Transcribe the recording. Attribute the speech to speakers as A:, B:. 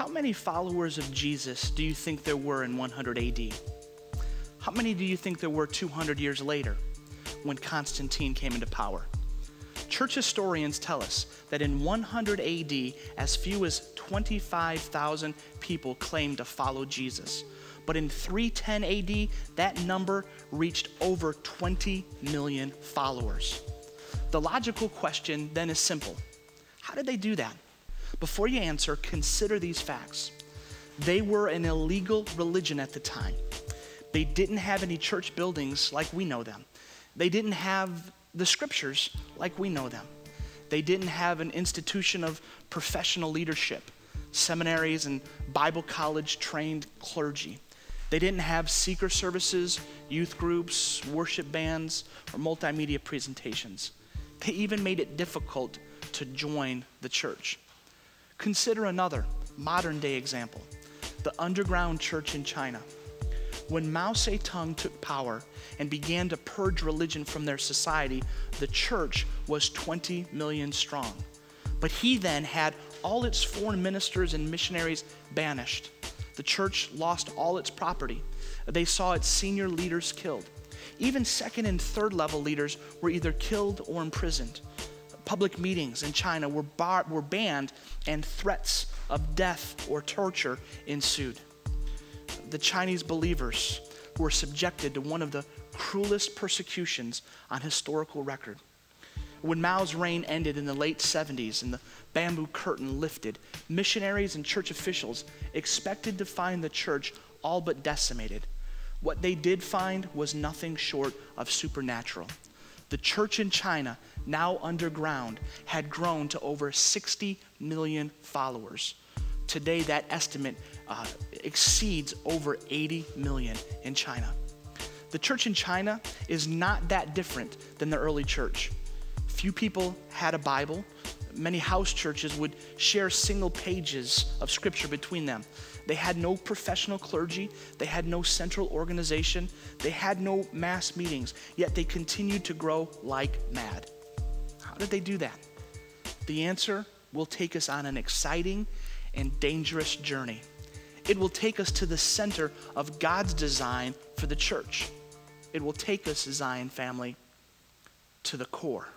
A: How many followers of Jesus do you think there were in 100 AD? How many do you think there were 200 years later when Constantine came into power? Church historians tell us that in 100 AD, as few as 25,000 people claimed to follow Jesus. But in 310 AD, that number reached over 20 million followers. The logical question then is simple. How did they do that? Before you answer, consider these facts. They were an illegal religion at the time. They didn't have any church buildings like we know them. They didn't have the scriptures like we know them. They didn't have an institution of professional leadership, seminaries and Bible college trained clergy. They didn't have seeker services, youth groups, worship bands, or multimedia presentations. They even made it difficult to join the church. Consider another modern day example, the underground church in China. When Mao Zedong took power and began to purge religion from their society, the church was 20 million strong. But he then had all its foreign ministers and missionaries banished. The church lost all its property. They saw its senior leaders killed. Even second and third level leaders were either killed or imprisoned. Public meetings in China were banned, and threats of death or torture ensued. The Chinese believers were subjected to one of the cruelest persecutions on historical record. When Mao's reign ended in the late 70s and the bamboo curtain lifted, missionaries and church officials expected to find the church all but decimated. What they did find was nothing short of supernatural. The church in China, now underground, had grown to over 60 million followers. Today, that estimate exceeds over 80 million in China. The church in China is not that different than the early church. Few people had a Bible. Many house churches would share single pages of scripture between them. They had no professional clergy. They had no central organization. They had no mass meetings, yet they continued to grow like mad. How did they do that? The answer will take us on an exciting and dangerous journey. It will take us to the center of God's design for the church. It will take us, Zion family, to the core.